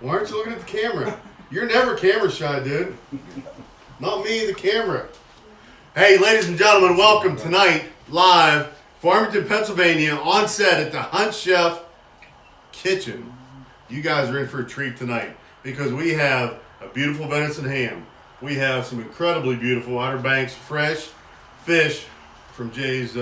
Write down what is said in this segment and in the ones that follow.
Why aren't you looking at the camera? You're never camera shy, dude. Not me, the camera. Hey, ladies and gentlemen, welcome tonight, live, Farmington, Pennsylvania, on set at the Hunt Chef Kitchen. You guys are in for a treat tonight because we have a beautiful venison ham. We have some incredibly beautiful Outer Banks fresh fish from Jay's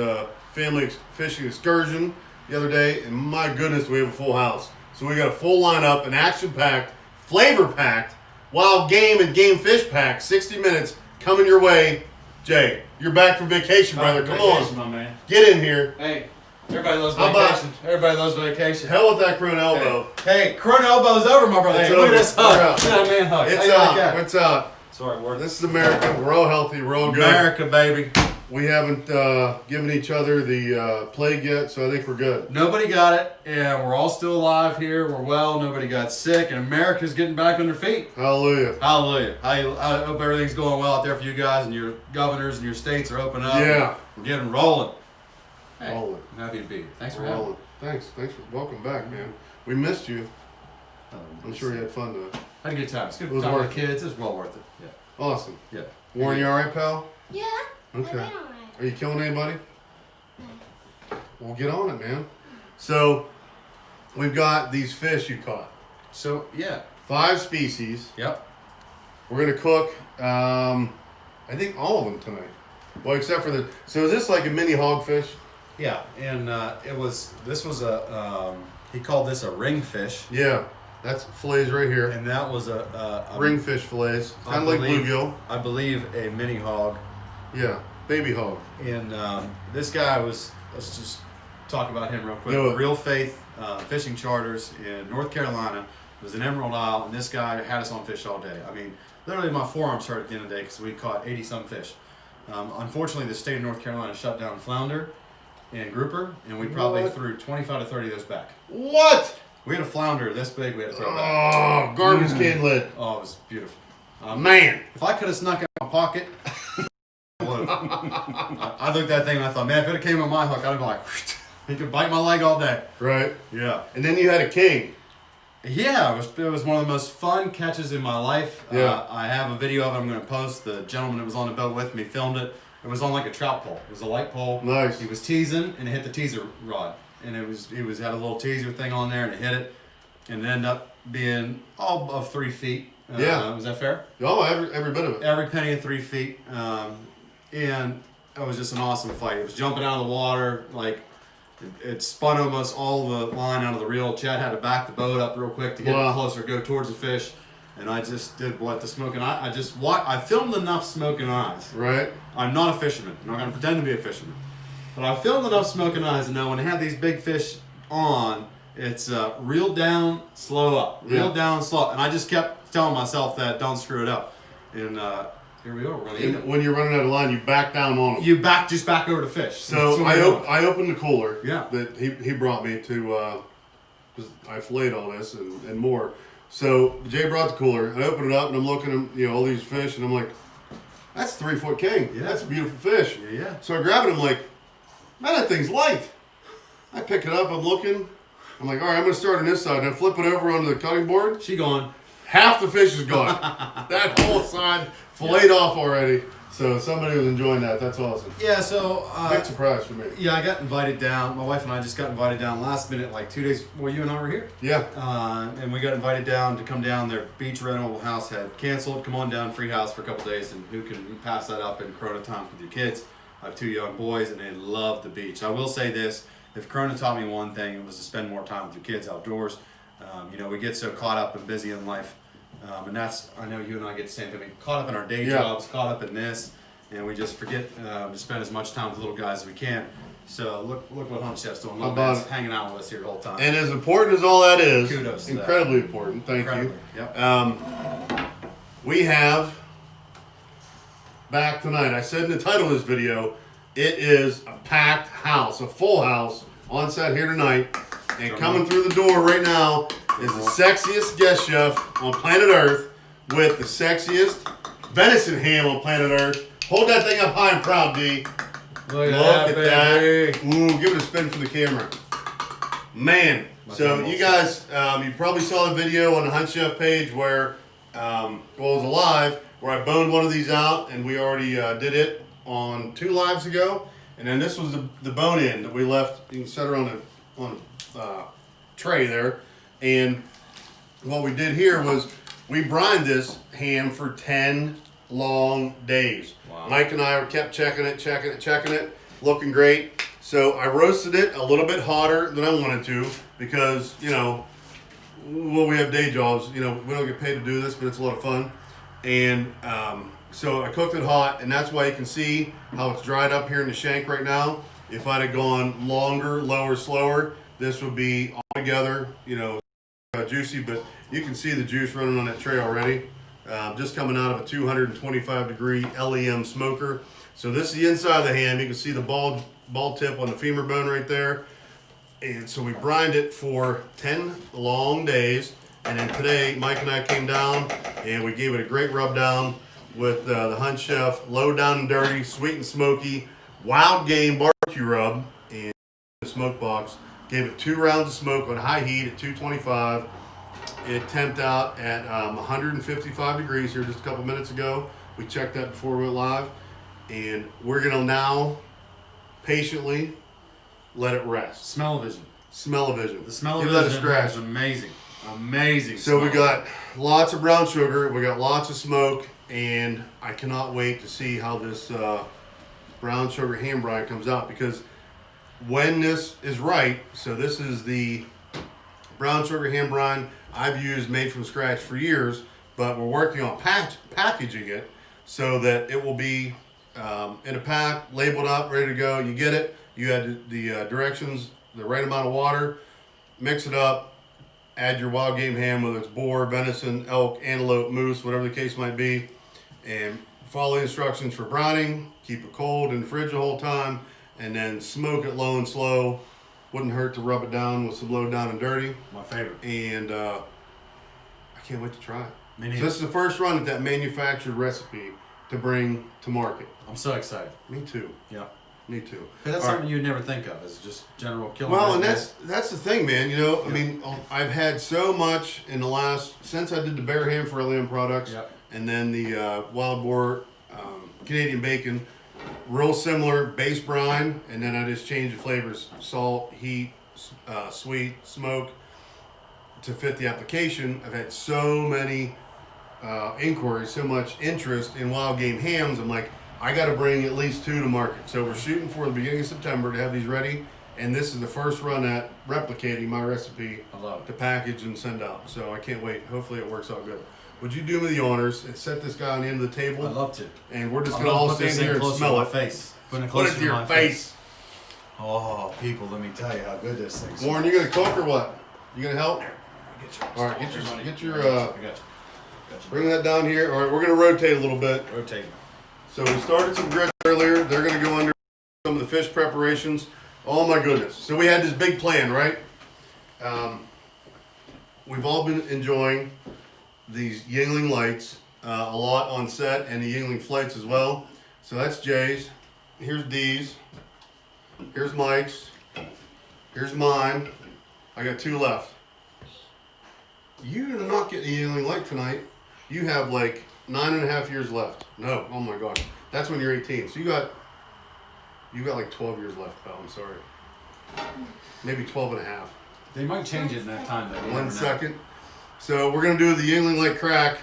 family fishing excursion the other day, and my goodness, we have a full house. So we got a full lineup, an action-packed, flavor-packed, wild game and game fish packed, 60 minutes coming your way. Jay, you're back from vacation, brother. Come on. My man. Get in here. Hey, everybody loves vacation. Everybody loves vacation. Hell with that Crown elbow. Hey, Crown elbow's over, my brother. Hey, look at this hug. Look at that man hug. It's out. It's out. Sorry, word. This is America. We're all healthy. We're all good. America, baby. We haven't given each other the plague yet, so I think we're good. Nobody got it, and we're all still alive here. We're well. Nobody got sick, and America's getting back on their feet. Hallelujah. Hallelujah. I hope everything's going well out there for you guys, and your governors and your states are opening up. Yeah. We're getting rolling. Hey, rolling. I'm happy to be here. Thanks for We're having me. rolling. Thanks for welcome back, man. We missed you. I'm sure you had fun though. Had a good time. It's good It was time with worth the kids. It was well worth it. Yeah. Awesome. Yeah. Warren, you all right, pal? Yeah. Okay. I've been all right. Are you killing anybody? Well, get on it, man. So, we've got these fish you caught. So, yeah. 5 species. Yep. We're gonna cook. I think all of them tonight. Well, except for So is this like a mini hogfish? Yeah, and this was a, he called this a ring fish. Yeah, that's fillets right here. And that was a Ringfish fillets, kind of like bluegill. I believe a mini hog. Yeah, baby hog. And this guy was, let's just talk about him real quick. Do it. Real Faith Fishing Charters in North Carolina. It was in Emerald Isle, and this guy had us on fish all day. I mean, literally my forearms hurt at the end of the day because we caught 80-some fish. Unfortunately, the state of North Carolina shut down flounder and grouper, and we probably threw 25 to 30 of those back. What? We had a flounder this big we had to throw back. Oh, garbage can lid. Oh, it was beautiful. Man. If I could have snuck it in my pocket, I would have. I looked at that thing and I thought, man, if it had came on my hook, I'd have been like, he could bite my leg all day. Right. Yeah. And then you had a king. Yeah, it was one of the most fun catches in my life. Yeah. I have a video of it I'm going to post. The gentleman that was on the boat with me filmed it. It was on like a trout pole. It was a light pole. Nice. He was teasing and it hit the teaser rod. And it had a little teaser thing on there and it hit it. And it ended up being all of 3 feet. Yeah. Was that fair? Oh, every bit of it. Every penny of 3 feet. And it was just an awesome fight. It was jumping out of the water, like it spun almost all the line out of the reel. Chad had to back the boat up real quick to get it closer, go towards the fish. And I just did what the smoking eye. I filmed enough smoking eyes. Right. I'm not a fisherman. I'm not going to pretend to be a fisherman. But I filmed enough smoking eyes to know when they have these big fish on, it's reel down, slow up. Reel down, slow up. And I just kept telling myself that don't screw it up. And here we are. We're going to eat it. When you're running out of line, you back down on them. You just back over to fish. So I opened the cooler that he brought me to, because I filleted all this and more. So Jay brought the cooler. I opened it up and I'm looking at all these fish and I'm like, that's 3 foot king. Yeah. That's a beautiful fish. Yeah. So I grab it. I'm like, man, that thing's light. I pick it up. I'm looking. I'm like, all right, I'm gonna start on this side. And I flip it over onto the cutting board. She gone. Half the fish is gone. That whole side filleted off already. So somebody was enjoying that. That's awesome. Yeah, so Big surprise for me. Yeah, I got invited down. My wife and I just got invited down last minute, like 2 days. Well, you and I were here. Yeah. And we got invited down to come down. Their beach rental house had canceled. Come on down, free house for a couple days, and who can pass that up in Corona times with your kids? I have 2 young boys, and they love the beach. I will say this: if Corona taught me one thing, it was to spend more time with your kids outdoors. We get so caught up and busy in life. And I know you and I get the same thing. We caught up in our day jobs, caught up in this, and we just forget to spend as much time with little guys as we can. So look what Hunt Chef's doing. Little man's hanging out with us here the whole time. And as important as all that is, kudos to incredibly important. Thank you. Yep. We have back tonight. I said in the title of this video, it is a packed house, a full house on set here tonight. And coming through the door right now is the sexiest guest chef on planet Earth with the sexiest venison ham on planet Earth. Hold that thing up high and proud, D. Look at that. Ooh, give it a spin for the camera. Man, So you guys, you probably saw the video on the Hunt Chef page where, well, it was a live where I boned one of these out, and we already did it on 2 lives ago. And then this was the bone in that we left. You can set her on a tray there. And what we did here was we brined this ham for 10 long days. Wow. Mike and I kept checking it, looking great. So I roasted it a little bit hotter than I wanted to because, you know, well, we have day jobs. You know, we don't get paid to do this, but it's a lot of fun. And so I cooked it hot, and that's why you can see how it's dried up here in the shank right now. If I'd have gone longer, lower, slower, this would be all together, you know, juicy. But you can see the juice running on that tray already. Just coming out of a 225 degree LEM smoker. So this is the inside of the ham. You can see the ball tip on the femur bone right there. And so we brined it for 10 long days. And then today, Mike and I came down and we gave it a great rub down with the Hunt Chef Low Down and Dirty, Sweet and Smoky, Wild Game Barbecue Rub. And the smoke box. Gave it 2 rounds of smoke on high heat at 225. It temped out at 155 degrees here just a couple minutes ago. We checked that before we went live. And we're going to now patiently let it rest. Smell-o-vision. Smell-o-vision. The smell-o-vision is scratch. Amazing. Amazing. So we got lots of brown sugar. We got lots of smoke. And I cannot wait to see how this brown sugar ham brine comes out. Because when this is right, so this is the brown sugar ham brine I've used made from scratch for years, but we're working on packaging it so that it will be in a pack, labeled up, ready to go. You get it, you add the directions, the right amount of water, mix it up, add your wild game ham, whether it's boar, venison, elk, antelope, moose, whatever the case might be, and follow the instructions for brining, keep it cold in the fridge the whole time, and then smoke it low and slow. Wouldn't hurt to rub it down with some Low Down and Dirty. My favorite. And I can't wait to try it. So this is the first run at that manufactured recipe to bring to market. I'm so excited. Me too. Yeah. Me too. That's something you'd never think of. It's just general killing. Well, and that's the thing, man. You know, I mean, I've had so much in the last, since I did the Bear Ham for LM Products, and then the Wild Boar Canadian Bacon. Real similar base brine, and then I just changed the flavors: salt, heat, sweet, smoke, to fit the application. I've had so many inquiries, so much interest in wild game hams. I'm like, I got to bring at least 2 to market. So we're shooting for the beginning of September to have these ready, and this is the first run at replicating my recipe to package and send out. So I can't wait. Hopefully it works out good. Would you do me the honors and set this guy on the end of the table? I'd love to. And we're just going to all stand here and smell it. Face. Put it to your face. Oh, people, let me tell you how good this thing's. Warren, you going to cook or what? You going to help? All right, bring that down here. All right, we're going to rotate a little bit. Rotate. So we started some grits earlier. They're going to go under some of the fish preparations. Oh my goodness. So we had this big plan, right? We've all been enjoying these Yingling lights a lot on set, and the Yingling flights as well. So that's Jay's. Here's D's. Here's Mike's. Here's mine. I got 2 left. You did not get a Yingling light tonight. You have like 9.5 years left. No, oh my gosh. That's when you're 18. So you got like 12 years left, pal. I'm sorry. Maybe 12.5. They might change it in that time, though. 1 second. So we're gonna do the Yingling Light crack.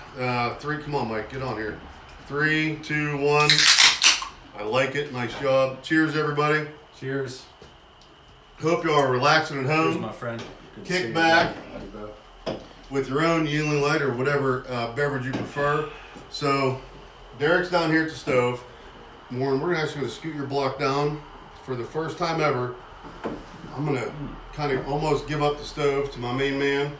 3. Come on, Mike, get on here. 3, 2, 1. I like it. Nice job. Cheers, everybody. Cheers. Hope you are relaxing at home. Cheers, my friend. Kick back with your own Yingling Light or whatever beverage you prefer. So Derek's down here at the stove. Warren, we're actually gonna scoot your block down for the first time ever. I'm gonna kind of almost give up the stove to my main man,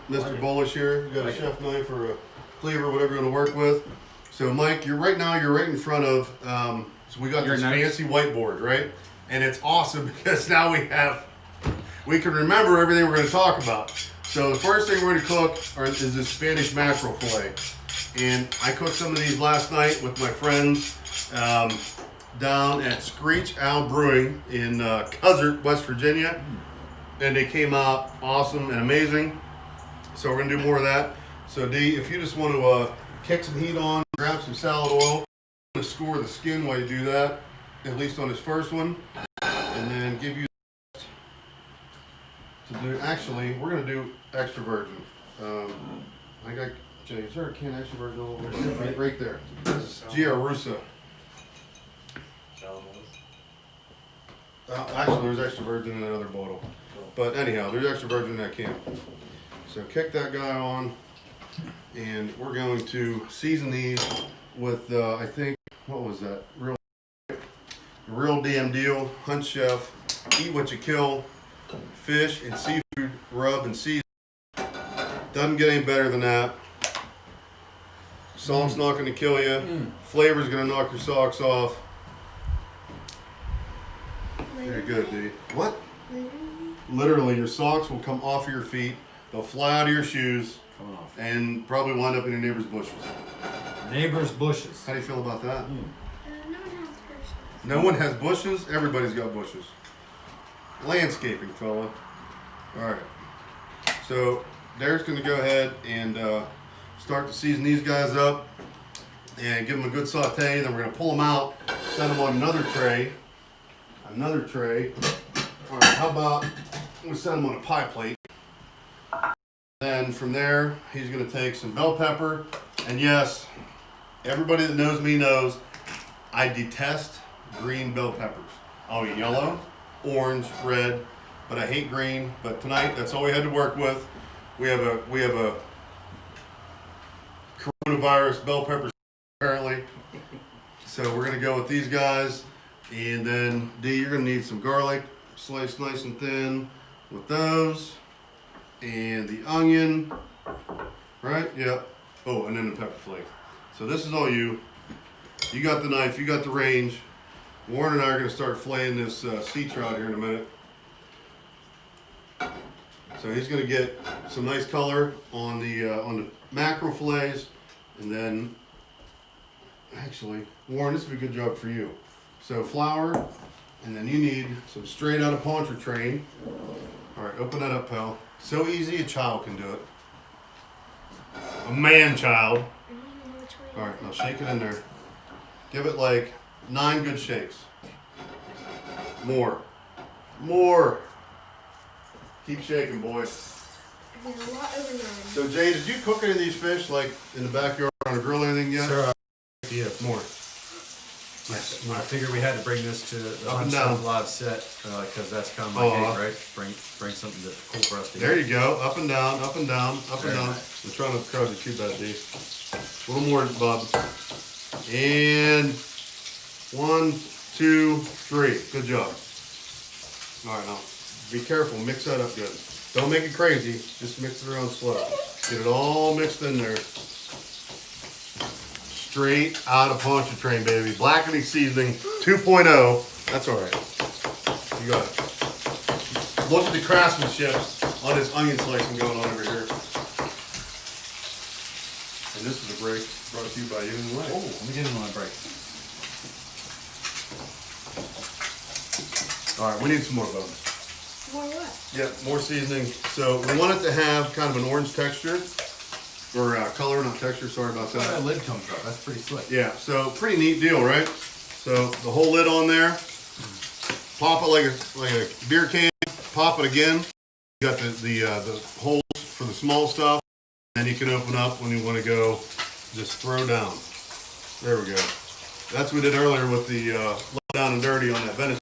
Mr. Bullish here. You got a chef knife or a cleaver, whatever you want to work with. So Mike, you're right in front of, so we got this fancy whiteboard, right? And it's awesome because now we can remember everything we're going to talk about. So the first thing we're going to cook is this Spanish mackerel fillet. And I cooked some of these last night with my friends down at Screech Owl Brewing in Cuzzert, West Virginia. and they came out awesome and amazing. So we're gonna do more of that. So D, if you just want to kick some heat on, grab some salad oil, to score the skin while you do that, at least on this first one, and then give you to do. Actually, we're gonna do extra virgin. I got Jay. Is there a can of extra virgin over there? Right there. Gia Russa. Actually, there's extra virgin in that other bottle. But anyhow, there's extra virgin in that can. So kick that guy on, and we're going to season these with, I think, what was that? Real damn deal. Hunt Chef. Eat what you kill. Fish and seafood rub and season. Doesn't get any better than that. Salt's not going to kill you. Flavor's going to knock your socks off. Very good, dude. What? Literally, your socks will come off of your feet. They'll fly out of your shoes. Coming off. And probably wind up in your neighbor's bushes. Neighbor's bushes. How do you feel about that? No one has bushes. No one has bushes? Everybody's got bushes. Landscaping, fella. Alright. So, Derek's going to go ahead and start to season these guys up. And give them a good saute. Then we're going to pull them out. Set them on another tray. Alright, how about we set them on a pie plate. Then from there, he's going to take some bell pepper. And yes, everybody that knows me knows I detest green bell peppers. I'll eat yellow, orange, red, but I hate green. But tonight, that's all we had to work with. We have a coronavirus bell pepper apparently. So we're going to go with these guys. And then D, you're going to need some garlic, sliced nice and thin with those. And the onion, right? Yep. Oh, and then the pepper flake. So this is all you. You got the knife, you got the range. Warren and I are going to start filleting this sea trout here in a minute. So he's going to get some nice color on the mackerel fillets, and then actually, Warren, this would be a good job for you. So flour, and then you need some straight out of Pontchartrain. All right, open that up, pal. So easy, a child can do it. A man-child. I don't even know which way. All right, now shake it in there. Give it like 9 good shakes. More. Keep shaking, boy. I did a lot over 9. So Jay, did you cook any of these fish like in the backyard on a grill or anything yet? Sir, yeah. More. Yes. I figured we had to bring this to the Up and Hunt down. Chef live set because that's kind of my Oh, gig, right? Bring something cool for us to There eat. you go. Up and down, up and down, up and Very down. nice. I'm trying to crowd you too bad, D. A little more, Bob. And 1, 2, 3. Good job. All right, now be careful. Mix that up good. Don't make it crazy. Just mix it around slow. Get it all mixed in there. Straight out of Pontchartrain, baby. Blackening seasoning 2.0. That's all right. You got it. Look at the craftsmanship on this onion slicing going on over here. And this is a break brought to you by you and Oh, Way. let me get in on my break. All right, we need some more bones. More what? Yeah, more seasoning. So we want it to have kind of an orange texture, or color, not texture. Sorry about That that. lid comes up. That's pretty slick. Yeah, so pretty neat deal, right? So the whole lid on there. Pop it like a beer can. Pop it again. You got the holes for the small stuff. Then you can open up when you want to go. Just throw down. There we go. That's what we did earlier with the low down and dirty on that venison.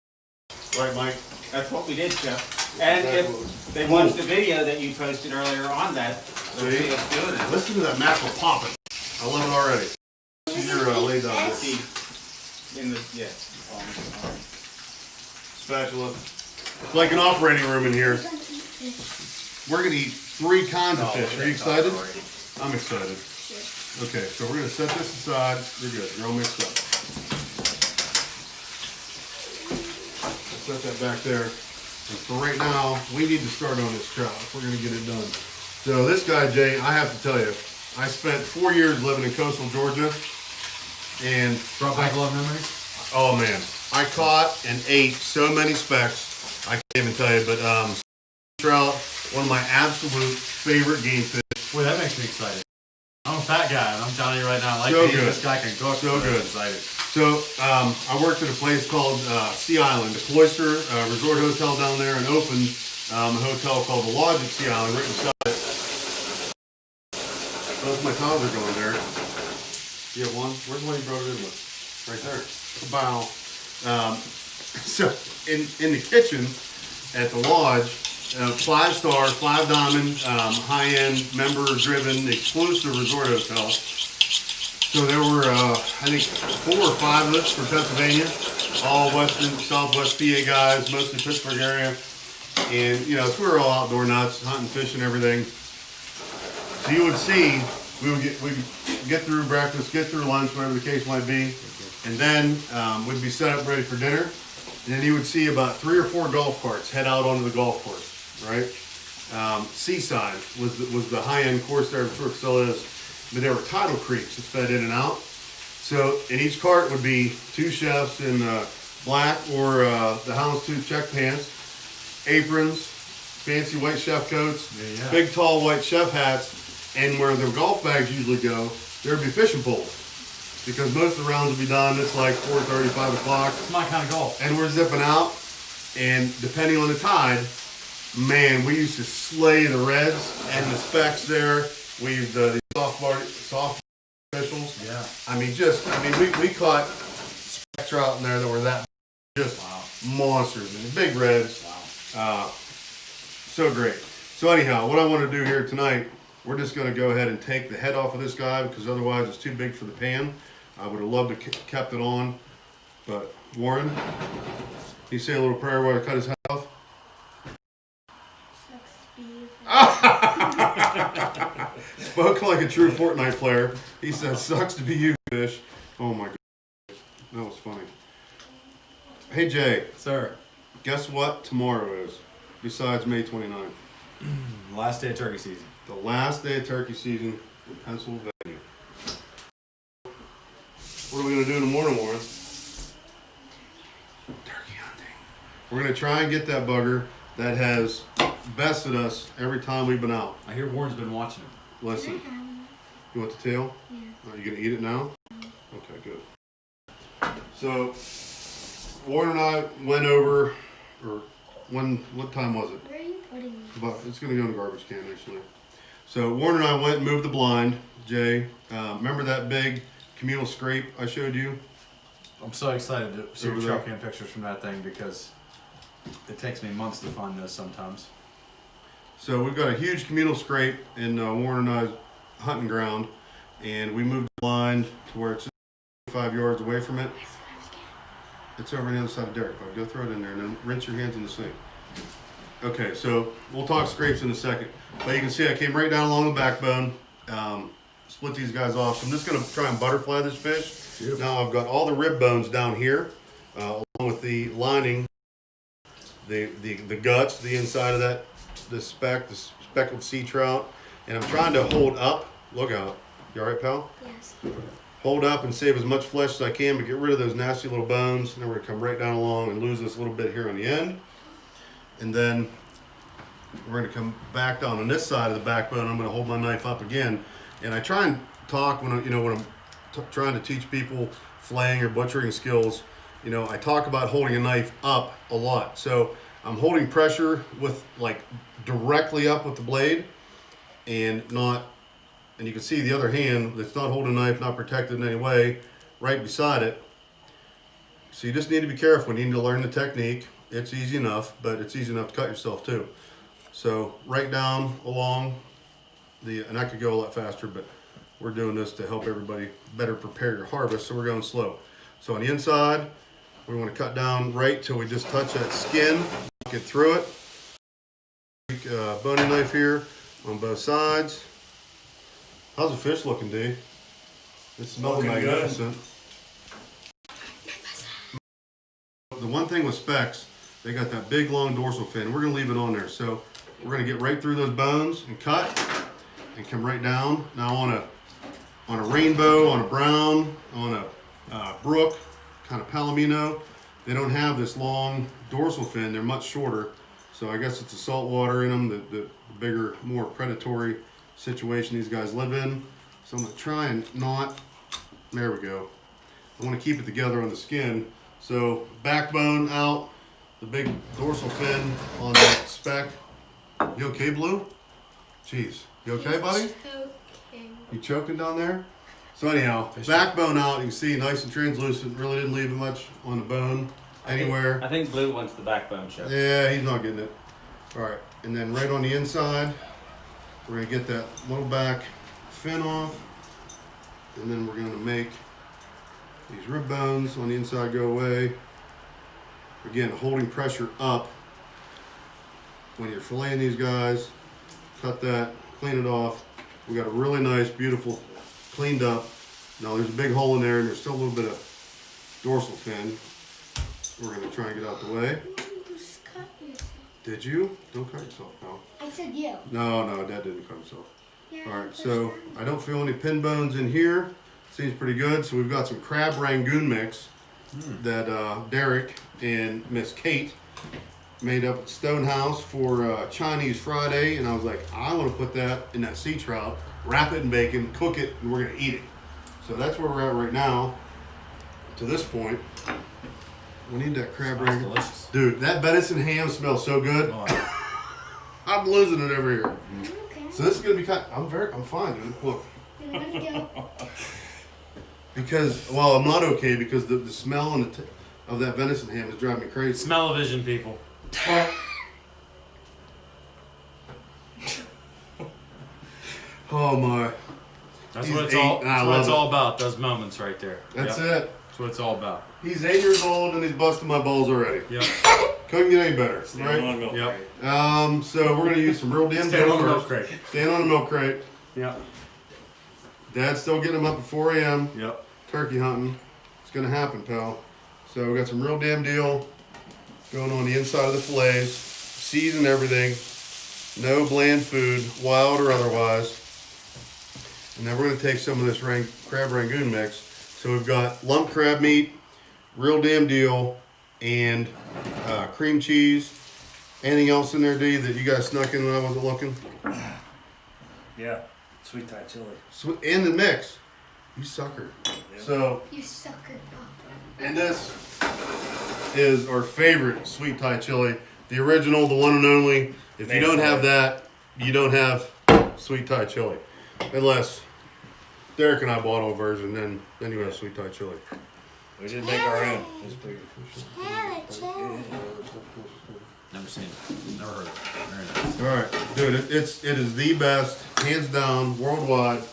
Right, Mike? That's what we did, Jeff. And if they watched the video that you posted earlier on that, they'll see us doing it. Listen to that mackerel popping. I love it already. This is your laid down dish. See, in the, yeah. Spatula. It's like an operating room in here. We're going to eat 3 kinds of fish. Are you excited? I'm excited. Okay, so we're going to set this aside. You're good. You're all mixed up. Set that back there. And for right now, we need to start on this trout. We're going to get it done. So this guy, Jay, I have to tell you, I spent 4 years living in coastal Georgia. And Brought back a lot of memories. oh man, I caught and ate so many specks. I can't even tell you, but trout, one of my absolute favorite game fish. Boy, that makes me excited. I'm a fat guy, and I'm telling you right now, I like So to eat. good. This guy can cook. So I'm good. excited. So I worked at a place called Sea Island, the Cloister Resort Hotel down there, and opened a hotel called the Lodge at Sea Island right beside it. Both my towels are going there. You have one? Where's the one you brought it in with? Right there. Bow. So in the kitchen at the Lodge, 5-star, 5-diamond, high-end, member-driven, exclusive resort hotel. So there were, I think, 4 or 5 of us from Pennsylvania, all western, southwest PA guys, mostly Pittsburgh area. And, you know, so we were all outdoor nuts, hunting, fishing, everything. So you would see, we'd get through breakfast, get through lunch, whatever the case might be. And then we'd be set up ready for dinner. And then you would see about 3 or 4 golf carts head out onto the golf course, right? Seaside was the high-end course there, I'm sure it still is. But there were tidal creeks that fed in and out. So in each cart would be 2 chefs in black or the houndstooth check pants, aprons, fancy white chef coats, big tall white chef hats, and where the golf bags usually go, there would be fishing poles. Because most of the rounds would be done, it's like 4:30, 5 o'clock. It's my kind of golf. And we're zipping out, and depending on the tide, man, we used to slay the reds and the specks there. The soft officials. Yeah. We caught spec trout in there that were that just monsters and the big reds. Wow. So great. So anyhow, what I want to do here tonight, we're just going to go ahead and take the head off of this guy because otherwise it's too big for the pan. I would have loved to kept it on, but Warren, can you say a little prayer while I cut his head off? Spoke like a true Fortnite player. He said, "Sucks to be you, fish." Oh my god, that was funny. Hey Jay, Sir, guess what tomorrow is? Besides May 29th, last day of turkey season. the last day of turkey season in Pennsylvania. What are we gonna do in the morning, Warren? Turkey hunting. We're gonna try and get that bugger that has bested us every time we've been out. I hear Warren's been watching it. Listen, you want the tail? Yeah. Are you gonna eat it now? Okay, good. So, Warren and I went over, what time was it? Where are you putting it? But it's gonna go in the garbage can actually. So Warren and I went and moved the blind. Jay, remember that big communal scrape I showed you? I'm so excited to see Over your there. trail cam pictures from that thing because it takes me months to find those sometimes. So we've got a huge communal scrape in Warren and I's hunting ground, and we moved the blind to where it's 5 yards away from it. It's over on the other side of Derek, but go throw it in there and then rinse your hands in the sink. Okay, so we'll talk scrapes in a second. But you can see I came right down along the backbone, split these guys off. So I'm just gonna try and butterfly this fish. Beautiful. Now I've got all the rib bones down here, along with the lining, the guts, the inside of that, the speckled sea trout. And I'm trying to hold up. Look out. You all right, pal? Yes. Hold up and save as much flesh as I can, but get rid of those nasty little bones. And then we're gonna come right down along and lose this little bit here on the end. And then we're gonna come back down on this side of the backbone. I'm gonna hold my knife up again. And I try and talk when I'm trying to teach people flaying or butchering skills. I talk about holding a knife up a lot. So I'm holding pressure with directly up with the blade and you can see the other hand that's not holding a knife, not protected in any way, right beside it. So you just need to be careful. You need to learn the technique. It's easy enough, but it's easy enough to cut yourself too. So right down along and I could go a lot faster, but we're doing this to help everybody better prepare your harvest, so we're going slow. So on the inside, we want to cut down right till we just touch that skin, get through it. Boning knife here on both sides. How's the fish looking, D? It smells Looking good. magnificent. The one thing with specs, they got that big long dorsal fin. We're gonna leave it on there. So we're gonna get right through those bones and cut and come right down. Now on a rainbow, on a brown, on a brook, kind of palomino, they don't have this long dorsal fin. They're much shorter. So I guess it's the salt water in them, the bigger, more predatory situation these guys live in. So I'm gonna try and not, there we go. I wanna keep it together on the skin. So backbone out, the big dorsal fin on that speck. You okay, Blue? Jeez, you okay, buddy? Choking. You choking down there? So anyhow, backbone out, you can see nice and translucent, really didn't leave much on the bone anywhere. I think Blue wants the backbone show. Yeah, he's not getting it. All right, and then right on the inside, we're gonna get that little back fin off, and then we're gonna make these rib bones on the inside go away. Again, holding pressure up when you're filleting these guys. Cut that, clean it off. We got a really nice, beautiful, cleaned up. Now there's a big hole in there, and there's still a little bit of dorsal fin. We're gonna try and get out the way. You just cut yourself. Did you? Don't cut yourself, pal. I said you. No, Dad didn't cut himself. Yeah, All right, for so sure. I don't feel any pin bones in here. Seems pretty good. So we've got some crab rangoon mix that Derek and Miss Kate made up at Stonehouse for Chinese Friday, and I was like, I want to put that in that sea trout, wrap it in bacon, cook it, and we're gonna eat it. So that's where we're at right now. To this point, we need that crab Smells rangoon. delicious. Dude, that venison ham smells so good. I'm losing it over here. Okay. So this is gonna be kind. I'm fine, dude. Look, You want to go? because I'm not okay because the smell and of that venison ham is driving me crazy. Smell-o-vision, people. Oh my, That's He's what it's 8, all. and I That's what love it's it. all about. Those moments right there. that's Yep. it. That's what it's all about. He's 8 years old and he's busting my balls already. Yep. Couldn't get any better, right? Yep. So we're gonna use some real damn Stand deal on the milk first. crate. Stand on the milk crate. Yep. Dad's still getting them up at 4 a.m. Yep. turkey hunting. It's gonna happen, pal. So we got some real damn deal going on the inside of the fillets, seasoned everything, no bland food, wild or otherwise. And then we're gonna take some of this crab rangoon mix. So we've got lump crab meat, real damn deal, and cream cheese. Anything else in there, D, that you guys snuck in when I wasn't looking? Yeah, sweet Thai chili. In the mix. You sucker. So, You sucker. and this is our favorite sweet Thai chili. The original, the one and only. If you don't have that, you don't have sweet Thai chili. Unless Derek and I bought a version, then you have sweet Thai chili. We did make our own. It's pretty Never seen it. Never heard of it. Very nice. All right, dude, it is the best, hands down, worldwide.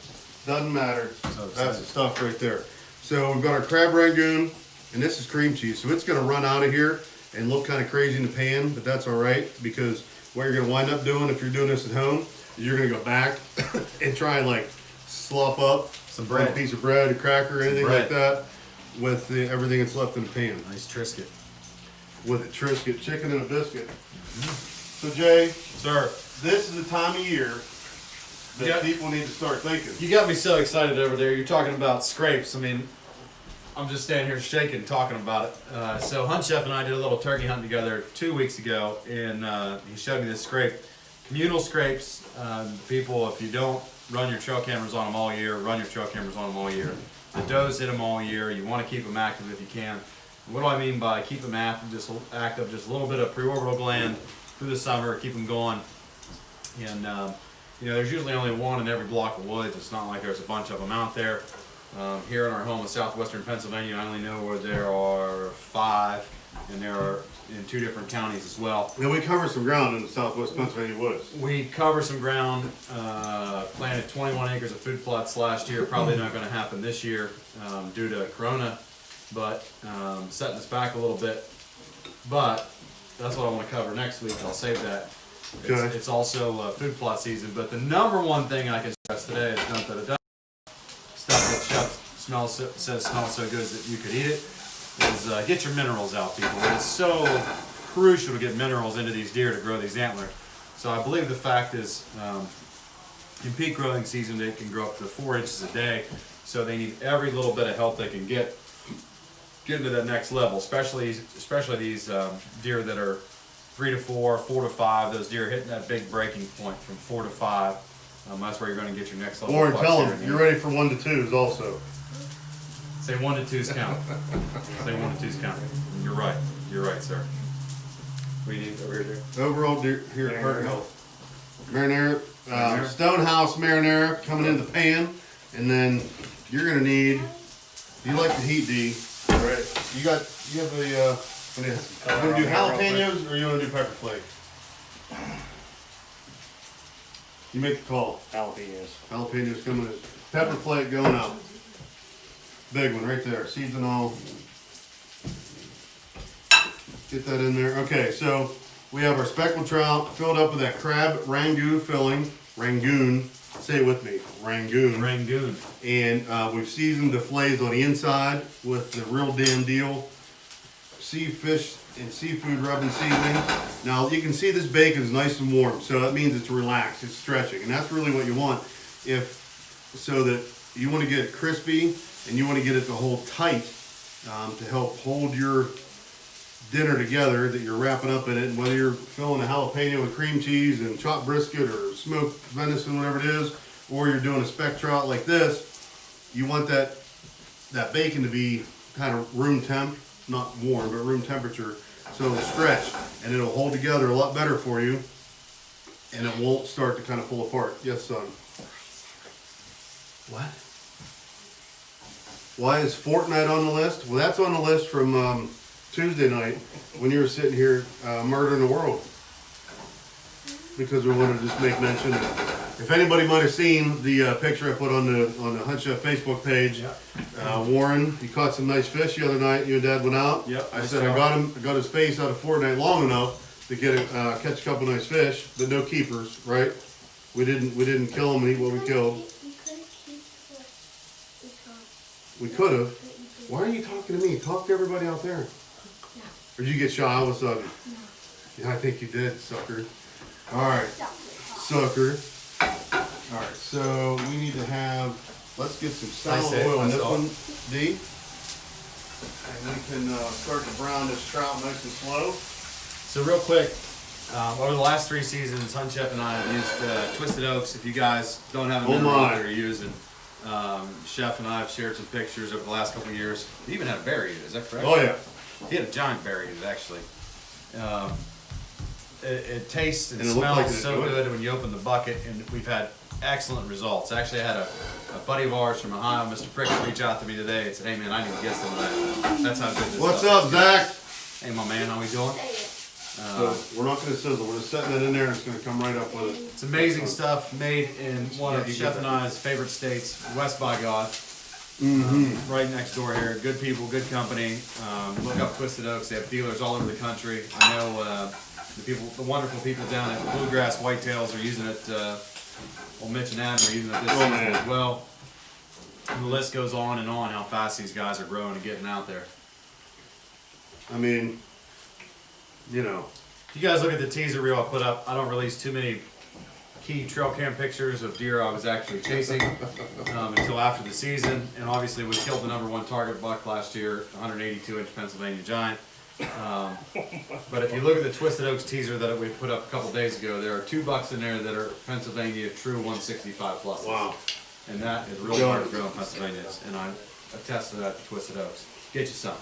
Doesn't matter. So That's the excited. stuff right there. So we've got our crab rangoon, and this is cream cheese. So it's gonna run out of here and look kind of crazy in the pan, but that's all right because what you're gonna wind up doing if you're doing this at home is you're gonna go back and try and like slop up Some bread. a piece of bread, a cracker, anything like bread. that, with everything that's left in the pan. Nice Triscuit. With a Triscuit, chicken and a biscuit. So Jay, Sir, this is the time of year that Yeah. people need to start thinking. you got me so excited over there. You're talking about scrapes. I mean, I'm just standing here shaking talking about it. So Hunt Chef and I did a little turkey hunt together 2 weeks ago, and he showed me this scrape. Communal scrapes. People, if you don't run your trail cameras on them all year, run your trail cameras on them all year. The does hit them all year. You want to keep them active if you can. What do I mean by keep them active? Just a little bit of preorbital gland through the summer, keep them going. And there's usually only one in every block of woods. It's not like there's a bunch of them out there. Here in our home in southwestern Pennsylvania, I only know where there are 5, and there are in 2 different counties as well. And we covered some ground in the southwest Pennsylvania woods. We cover some ground, planted 21 acres of food plots last year. Probably not going to happen this year due to Corona, but setting us back a little bit. But that's what I want to cover next week. I'll save that. Okay. It's also food plot season. But the number one thing I can stress today is not that it does stuff that chef says smells so good that you could eat it. Is get your minerals out, people. It's so crucial to get minerals into these deer to grow these antlers. So I believe the fact is, in peak growing season, they can grow up to 4 inches a day. So they need every little bit of help they can get into that next level. Especially these deer that are 3 to 4, 4 to 5. Those deer are hitting that big breaking point from 4 to 5. That's where you're going to get your next level. Warren, bucks tell here him in you're the- ready for 1 to 2s also. Say 1 to 2's count. Say 1 to 2's count. You're right. You're right, sir. What do you need over here, dear? Overall deer here at Park Marinara. Health. Marinara, Marinara. Stonehouse marinara coming in the pan, and then you're gonna need. You like the heat, D? Right. You have a. What is it? You wanna do jalapenos or you wanna do pepper flake? You make the call. Jalapenos. Jalapenos coming in. Pepper flake going out. Big one right there. Seeds and all. Get that in there. Okay, so we have our speckled trout filled up with that crab rangoon filling. Rangoon. Say it with me. Rangoon. Rangoon. And we've seasoned the fillets on the inside with the real damn deal sea fish and seafood rubbing seasoning. Now you can see this bacon is nice and warm, so that means it's relaxed, it's stretching, and that's really what you want. So that you want to get it crispy and you want to get it to hold tight to help hold your dinner together that you're wrapping up in it. And whether you're filling a jalapeno with cream cheese and chopped brisket or smoked venison, whatever it is, or you're doing a speck trout like this, you want that bacon to be kind of room temp, not warm, but room temperature, so it'll stretch and it'll hold together a lot better for you, and it won't start to kind of pull apart. Yes, son. What? Why is Fortnite on the list? Well, that's on the list from Tuesday night when you were sitting here murdering the world. Because we wanted to just make mention. If anybody might have seen the picture I put on the Hunt Chef Facebook page, Warren, he caught some nice fish the other night. You and Dad went out. Yep, I nice said I job. got his face out of Fortnite long enough to get catch a couple nice fish, but no keepers, right? We didn't kill them and eat what we killed. We could have. Why are you talking to me? Talk to everybody out there. Or did you get shy all of a sudden? Yeah, I think you did, sucker. Alright, sucker. Alright, so we need to have, let's get some salad Nice oil in nice this salt. one, D. And we can start to brown this trout nice and slow. So real quick, over the last 3 seasons, Hunt Chef and I have used Twisted Oaks. If you guys don't have a Oh mineral my. that you're using, Chef and I have shared some pictures over the last couple of years. He even had a berry eater, is that correct? Oh yeah. He had a giant berry eater, actually. It tastes and And it looked like smells it so enjoyed it. good when you open the bucket, and we've had excellent results. Actually, I had a buddy of ours from Ohio, Mr. Prickett, reach out to me today and said, "Hey man, I need to get some of that." That's how good this What's stuff up, is. Zach? Hey my man, how we doing? So we're not gonna sizzle, we're just setting it in there and it's gonna come right up with it. It's amazing stuff made in one Yeah, of you Chef get and that. I's favorite states, West by God. Mm-hmm. Right next door here. Good people, good company. Look up Twisted Oaks. They have dealers all over the country. I know the wonderful people down at Bluegrass Whitetails are using it. Well, Mitch and Adam are using it this season man. as well. And the list goes on and on how fast these guys are growing and getting out there. I mean, you know. If you guys look at the teaser reel I put up, I don't release too many key trail cam pictures of deer I was actually chasing until after the season. And obviously we killed the #1 target buck last year, 182-inch Pennsylvania giant. But if you look at the Twisted Oaks teaser that we put up a couple days ago, there are 2 bucks in there that are Pennsylvania true 165 plus. Wow. And that is real hard to grow in Pennsylvania. And I attest to that to Twisted Oaks. Get you some.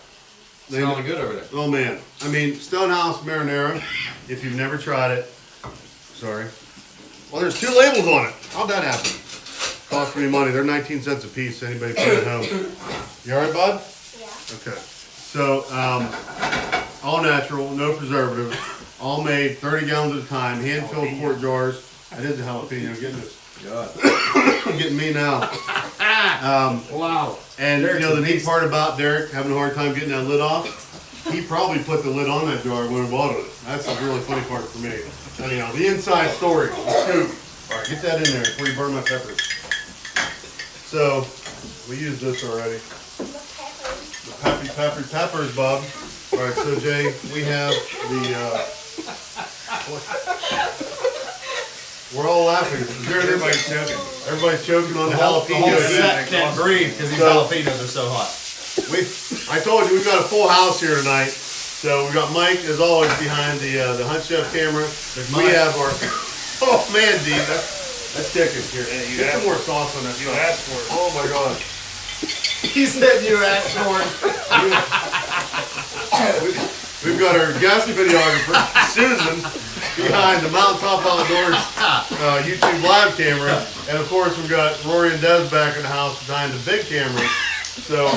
Smelling good over there. Oh man, I mean, Stonehouse marinara, if you've never tried it, sorry. Well, there's 2 labels on it. How'd that happen? Cost me money. They're 19 cents a piece. Anybody put it at home? You alright, bud? Yeah. Okay. So, all natural, no preservatives, all made 30 gallons at a time, hand-filled quart jars. That is a jalapeno. Getting this, God. getting me now. Wow. And you Derek's know the a neat beast. part about Derek having a hard time getting that lid off, he probably put the lid on that jar when we bought it. That's the really funny part for me. Anyhow, the inside story, the scoop. All right, get that in there before you burn my peppers. So we used this already. The peppers, Bob. All right, so Jay, we have the. We're all laughing. Everybody's joking. Everybody's choking on the The whole jalapeno. set can't breathe because these So- jalapenos are so hot. I told you we've got a full house here tonight. So we got Mike as always behind the Hunt Chef camera. We Mike. have our oh man, D, that's chicken here. Yeah, you Get some asked more sauce on that. You asked for it. Oh my god. He said you asked for it. We've got our ghastly videographer Susan behind the Mountaintop Outdoors YouTube live camera, and of course we've got Rory and Des back in the house behind the big camera. So,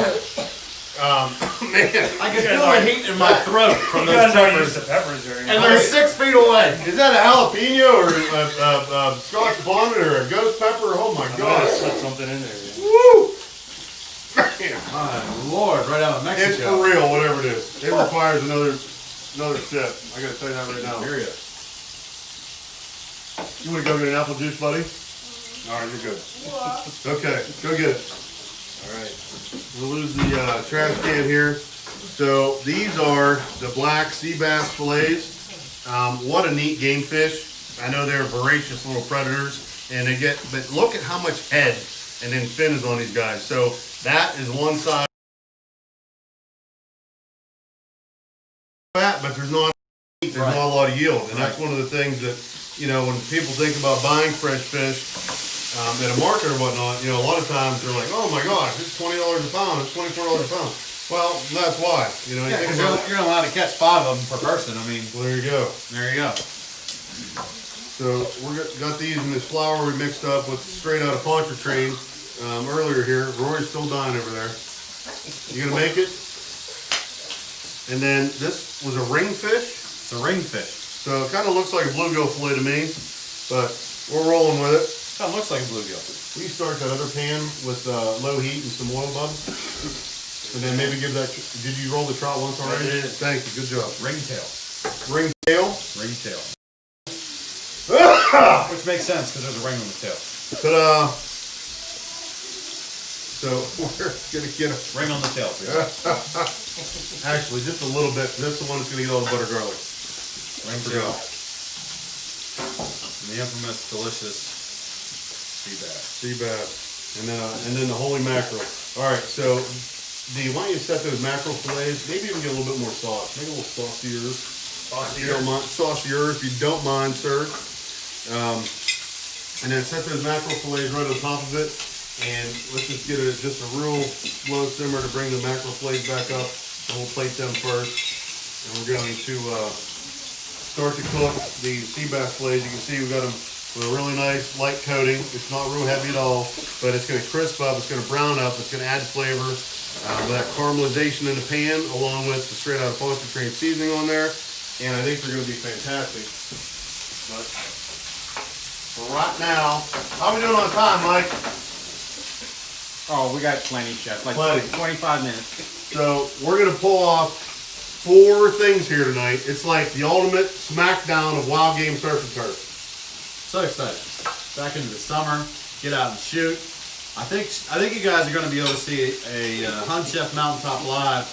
man, I can feel the heat in my throat from You those guys aren't used peppers. to peppers or anything. And they're 6 feet away. is that a jalapeno or a Scotch bonnet or a ghost pepper? Oh my I'm gonna god! slip something in there. Woo! Man, My Lord, right out of Mexico. it's for real, whatever it is. It requires another sip. I gotta tell you that right now. Here you go. You wanna go get an apple juice, buddy? All right, you're good. Okay, go get it. All right. We'll lose the trash can here. So these are the black sea bass fillets. What a neat game fish. I know they're voracious little predators, and but look at how much head and then fin is on these guys. So that is one side. Fat, but there's not not a lot of yield, and that's one of the things that when people think about buying fresh fish at a market or whatnot, a lot of times they're like, oh my gosh, it's $20 a pound, it's $24 a pound. Well, that's why. You think about, You're allowed to catch 5 of them per person. I mean, well, there you go. there you go. So got these in this flour we mixed up with straight out of Butchery earlier here. Rory's still dying over there. You gonna make it? And then this was a ring fish. It's a ring fish. So it kind of looks like a bluegill fillet to me, but we're rolling with it. That looks like a bluegill. Will you start that other pan with low heat and some oil, bud? And then maybe give that. Did you roll the trout once already? I did. Thank you. Good job. Ringtail. Ring tail. Ringtail. Which makes sense because there's a ring on the tail. Ta-da! So we're gonna get a. Ring on the tail, please. Actually, just a little bit. This is the one that's gonna get all the butter garlic. Ringtail. And the infamous, delicious sea bass. Sea bass, and then the holy mackerel. All right, so D, why don't you set those mackerel fillets? Maybe even get a little bit more sauce. Make it a little saucier. If you don't mind, saucier if you don't mind, sir. And then set those mackerel fillets right on top of it, and let's just get just a real low simmer to bring the mackerel fillets back up. And we'll plate them first, and we're going to start to cook the sea bass fillets. You can see we got them with a really nice light coating. It's not real heavy at all, but it's going to crisp up. It's going to brown up. It's going to add flavor. With that caramelization in the pan, along with the straight out of Butchery seasoning on there, and I think they're going to be fantastic. But for right now, how are we doing on time, Mike? Oh, we got plenty, Chef. Like Plenty. 25 minutes. So we're going to pull off 4 things here tonight. It's like the ultimate smackdown of wild game surf and turf. So excited. Back into the summer, get out and shoot. I think you guys are going to be able to see a Hunt Chef Mountaintop Live.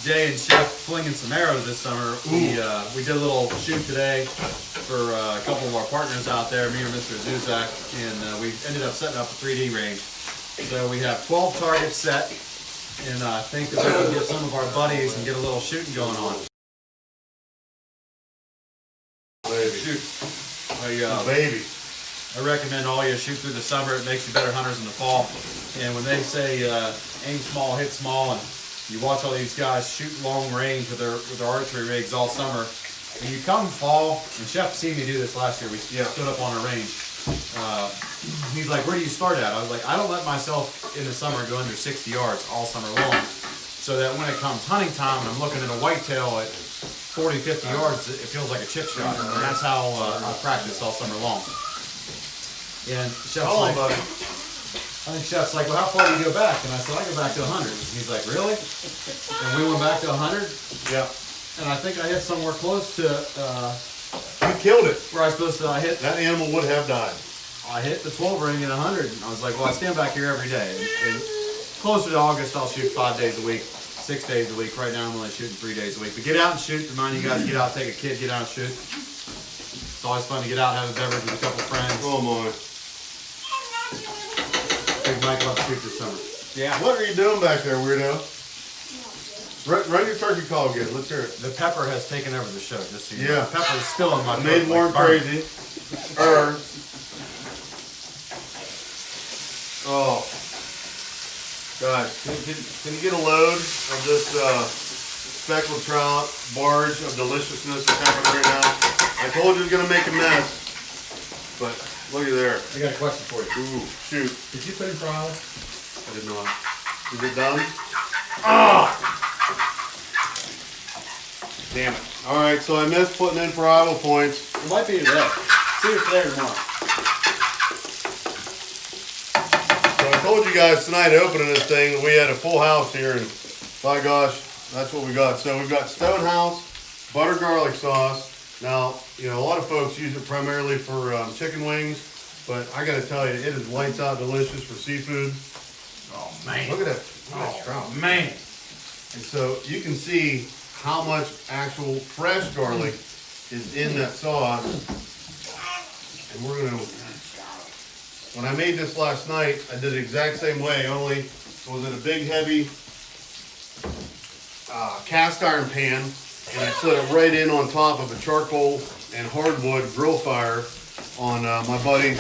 Jay and Chef flinging some arrows this summer. We did a little shoot today for a couple of our partners out there, me and Mr. Zuzak, and we ended up setting up a 3D range. So we have 12 targets set, and I think that we can get some of our buddies and get a little shooting going on. Baby. Shoot. Baby. I recommend all you shoot through the summer. It makes you better hunters in the fall. And when they say aim small, hit small, and you watch all these guys shoot long range with their archery rigs all summer, when you come fall, and Chef seen me do this last year. We stood up on a range. He's like, "Where do you start at?" I was like, "I don't let myself in the summer go under 60 yards all summer long, so that when it comes hunting time and I'm looking at a whitetail at 40, 50 yards, it feels like a chip shot." And that's how I practice all summer long. And Chef's like, I think Chef's like, "Well, how far do you go back?" And I said, "I go back to 100. And he's like, "Really?" And we went back to 100. Yeah. And I think I hit somewhere close to You killed it. where I was supposed to. That animal would have died. I hit the 12 ring at 100. And I was like, "Well, I stand back here every day." And closer to August, I'll shoot 5 days a week, 6 days a week. Right now, I'm only shooting 3 days a week. But get out and shoot. Remind you guys, get out, take a kid, get out and shoot. It's always fun to get out, have a beverage with a couple friends. Oh my. Big Mike will have to shoot this summer. Yeah. What are you doing back there, weirdo? Run your turkey call again. Let's hear it. The pepper has taken over the show, just so you Yeah. know. Pepper is still in my I made throat, more like burnt. crazy. Oh. Guys, can you get a load of this speckled trout barge of deliciousness that's happening right now? I told you it was going to make a mess, but look at there. I got a question for you. Ooh, shoot. Did you put in fries? I did not. Is it done? Damn it. Alright, so I missed putting in for idle points. It might be today. See if it's there tomorrow. So I told you guys tonight opening this thing that we had a full house here, and by gosh, that's what we got. So we've got Stonehouse butter garlic sauce. Now, you know, a lot of folks use it primarily for chicken wings, but I gotta tell you, it is lights out delicious for seafood. Oh, man. Look at that, trout. Man. And so you can see how much actual fresh garlic is in that sauce. And we're gonna, when I made this last night, I did the exact same way, only it was in a big heavy cast iron pan, and I set it right in on top of a charcoal and hardwood grill fire on my buddy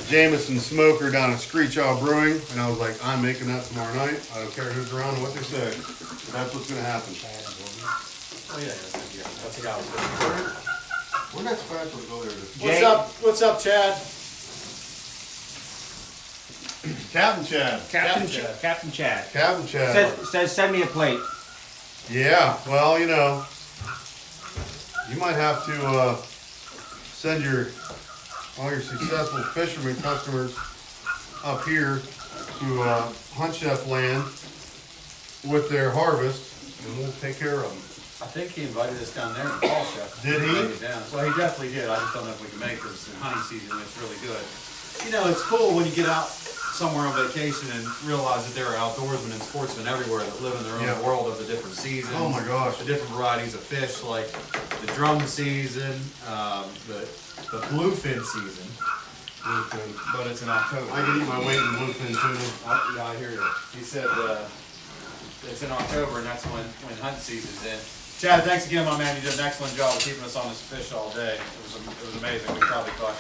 Jameson smoker down at Screech Owl Brewing, and I was like, I'm making that tomorrow night. I don't care who's around and what they say. That's what's gonna happen. Oh, yeah, that's a guy. Where'd that spatula go there? What's up, Chad? Captain Chad. Captain Chad. Captain Chad. Says send me a plate. Yeah, well, you know, you might have to send all your successful fisherman customers up here to Hunt Chef land with their harvest, and we'll take care of them. I think he invited us down there in the fall, Chef. Did he? Well, he definitely did. I just don't know if we can make it because it's in hunting season and it's really good. You know, it's cool when you get out somewhere on vacation and realize that there are outdoorsmen and sportsmen everywhere that live in their own world of the different seasons. Oh my gosh. The different varieties of fish, like the drum season, the bluefin season. Bluefin. But it's in October. I can eat my weight in bluefin too. Yeah, I hear you. He said it's in October and that's when hunting season's in. Chad, thanks again, my man. You did an excellent job of keeping us on this fish all day. It was amazing. We probably caught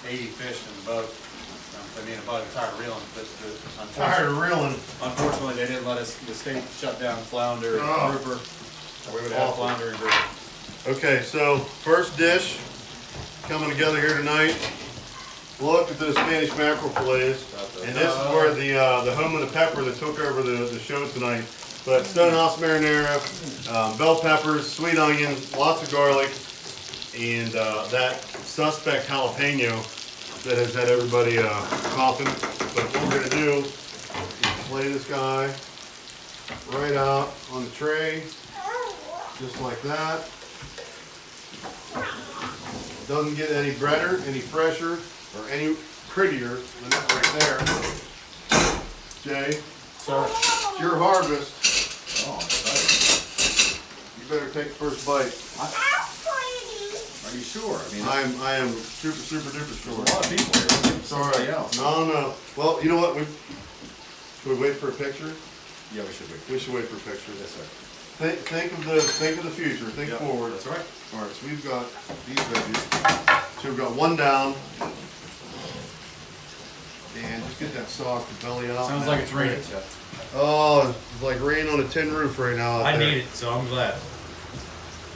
80 fish in the boat. I mean, a boat tired of reeling, but unfortunately, they didn't let us. The state shut down flounder and grouper. Or we would have flounder and grouper. Okay, so first dish coming together here tonight. Look at those Spanish mackerel fillets, and this is where the home of the pepper that took over the show tonight. But Stonehouse marinara, bell peppers, sweet onions, lots of garlic, and that suspect jalapeno that has had everybody coughing. But what we're gonna do is lay this guy right out on the tray, just like that. Doesn't get any better, any fresher, or any prettier than that right there. Jay, Sir. it's your harvest. Oh, You better take the first bite. are you sure? I mean, I am super duper there's sure. a lot of people here. It's all right. Else. No. Well, you know what? Should we wait for a picture? Yeah, we should wait. We should wait for a picture. Yes, sir. Think of the future. Think Yep, forward. That's right. All right. So we've got these veggies. So we've got one down. And just get that sauce to belly out. Sounds like it's raining, Chef. Oh, it's like rain on a tin roof right now. Out I there. need it, so I'm glad.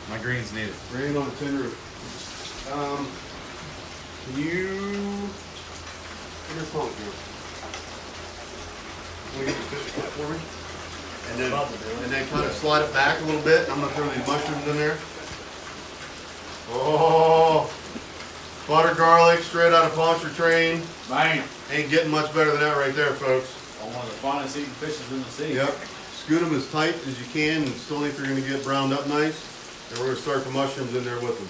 My greens need it. Rain on a tin roof. Can you give your phone here? Can you get the fish cut for me? And then kind of slide it back a little bit. I'm gonna throw these mushrooms in there. Oh, butter garlic straight out of Pontchartrain. Bang. Ain't getting much better than that right there, folks. One of the finest eating fishes in the sea. Yep. Scoot them as tight as you can, and still think they're gonna get browned up nice. And we're gonna start the mushrooms in there with them.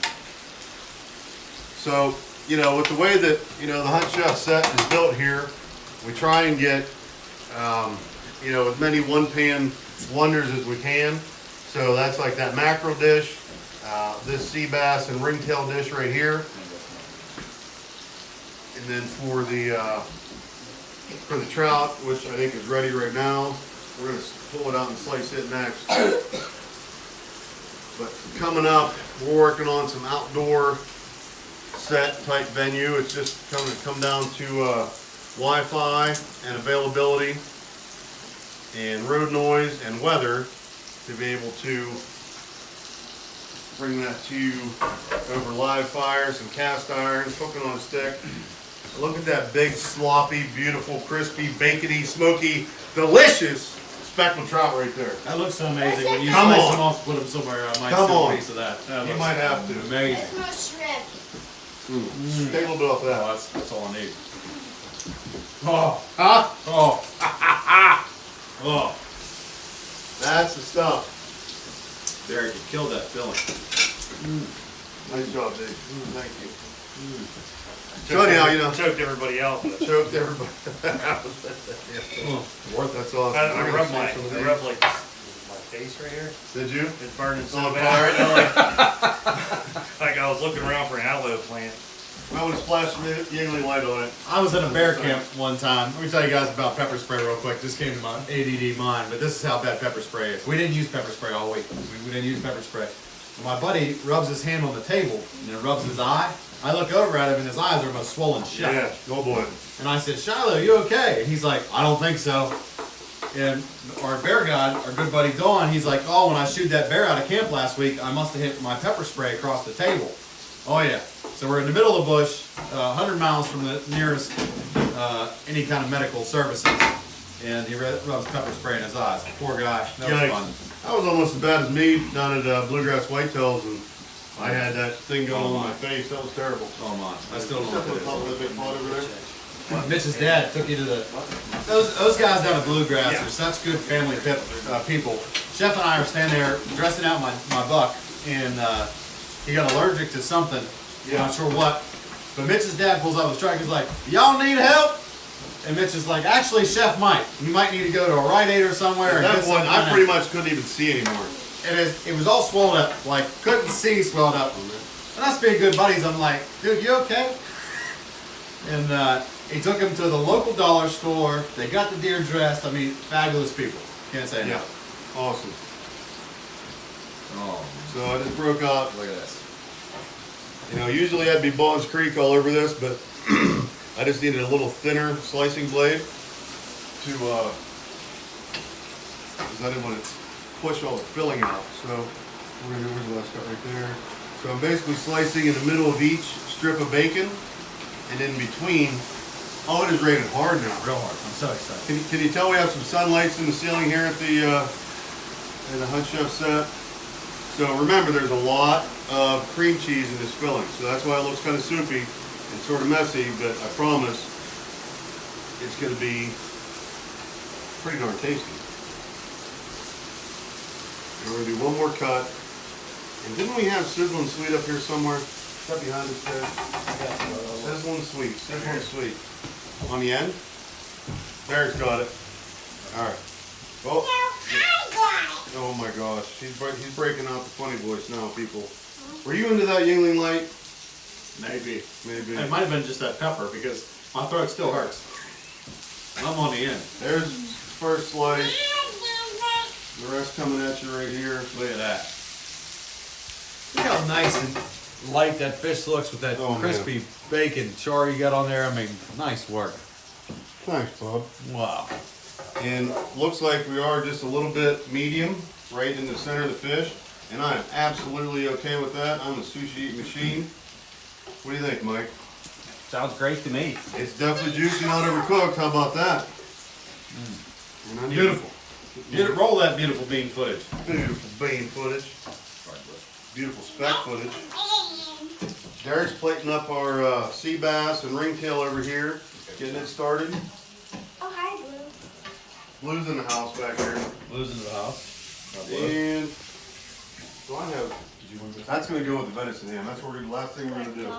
So, you know, with the way that, you know, the Hunt Chef set is built here, we try and get, you know, as many one-pan wonders as we can. So that's like that mackerel dish, this sea bass and ringtail dish right here. And then for the trout, which I think is ready right now, We're gonna pull it out and slice it next. But coming up, we're working on some outdoor set type venue. It's just going to come down to Wi-Fi and availability and road noise and weather to be able to bring that to you over live fire, some cast irons, cooking on a stick. Look at that big, sloppy, beautiful, crispy, bacony, smoky, delicious speckled trout right there. That looks so amazing. When you Come slice on. them off, put them somewhere, I might Come steal on. a piece of that. That You looks might have to. amazing. It's no shrimp. Take a little bit off Oh, that. that's all I need. Oh, Huh? oh, oh. That's the stuff. Derek, you killed that filling. Nice job, Dave. Thank you. So anyhow, you know, Choked everybody out. But choked everybody. Worth it. That's awesome. I rubbed my, Some of I these. rubbed like my face right here. Did you? It's burning so On bad. Like I was looking around for an aloe plant. I would have splashed Yingling light on it. I was in a bear camp one time. Let me tell you guys about pepper spray real quick. This came to my ADD mind, but this is how bad pepper spray is. We didn't use pepper spray all week. We didn't use pepper spray. My buddy rubs his hand on the table and it rubs his eye. I look over at him and his eyes are almost swollen shut. Yeah, oh boy. And I said, Shiloh, you okay? And he's like, I don't think so. And our bear guide, our good buddy Dawn, he's like, oh, when I shooed that bear out of camp last week, I must have hit my pepper spray across the table. Oh yeah. So we're in the middle of the bush, 100 miles from the nearest any kind of medical services, and he rubs pepper spray in his eyes. Poor guy. That was Yikes. fun. That was almost as bad as me down at Bluegrass Whitetails, and I had that thing going on my face. That was terrible. Oh my. I still don't Step know on top what of that big pot over there. it is. Mitch's dad took you to the. Those guys down at Bluegrass are such good family people. Chef and I are standing there dressing out my buck, and he got allergic to something. Yeah. Not sure what. But Mitch's dad pulls up his truck. He's like, "Y'all need help?" And Mitch is like, "Actually, Chef might. You might need to go to a Rite Aid or somewhere." At and that get point, some I kinda-" pretty much couldn't even see anymore. And it was all swelled up, like couldn't see, swelled up. And us being good buddies, I'm like, "Dude, you okay?" And he took him to the local dollar store. They got the deer dressed. I mean, fabulous people. Can't say Yeah, enough. awesome. Oh, So I just broke out. look at this. You know, usually I'd be Bond's Creek all over this, but I just needed a little thinner slicing blade to, because I didn't want to push all the filling out. So where's the last cut right there? So I'm basically slicing in the middle of each strip of bacon, and in between. Oh, it is rated hard now. Real hard. I'm so excited. Can you tell we have some sunlights in the ceiling here at the Hunt Chef set? So remember, there's a lot of cream cheese in this filling, so that's why it looks kind of soupy and sort of messy, but I promise it's going to be pretty darn tasty. And we're going to do one more cut. And didn't we have sizzling sweet up here somewhere? Is that behind us there? Sizzling sweet, sizzling sweet. On the end? There's got it. Alright. Oh. Oh my gosh, he's breaking out the funny voice now, people. Were you into that Yingling light? Maybe. Maybe. It might have been just that pepper because my throat still hurts. I'm on the end. There's first slice. The rest coming at you right here. Look at that. Look how nice and light that fish looks with that Oh, man. crispy bacon char you got on there. I mean, nice work. Thanks, Bob. Wow. And looks like we are just a little bit medium, right in the center of the fish. And I am absolutely okay with that. I'm a sushi eating machine. What do you think, Mike? Sounds great to me. It's definitely juicy, not overcooked. How about that? And I need- Beautiful. Roll that beautiful bean footage. Beautiful bean footage. Beautiful speck footage. Derek's plating up our sea bass and ringtail over here, getting it started. Oh, hi, Blue. Blue's in the house back here. Losing the house. And do I have? That's gonna go with the venison ham. That's what the last thing we're gonna do.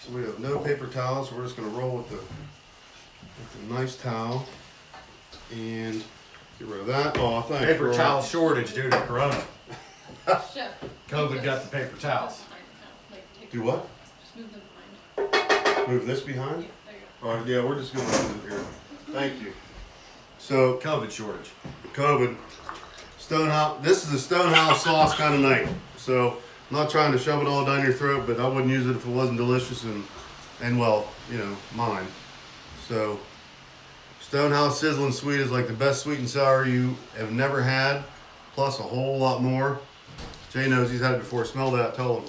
So we have no paper towels. So we're just gonna roll with the nice towel and get rid of that. Oh, thanks. Paper Roy. towel shortage due to Corona. COVID got the paper towels. Do what? Move this behind? Oh, yeah, we're just gonna move it here. Thank you. So COVID shortage. COVID. Stonehouse. This is a Stonehouse sauce kind of night. So I'm not trying to shove it all down your throat, but I wouldn't use it if it wasn't delicious and well, you know, mine. So Stonehouse Sizzling Sweet is like the best sweet and sour you have never had, plus a whole lot more. Jay knows he's had it before. Smell that. Tell him.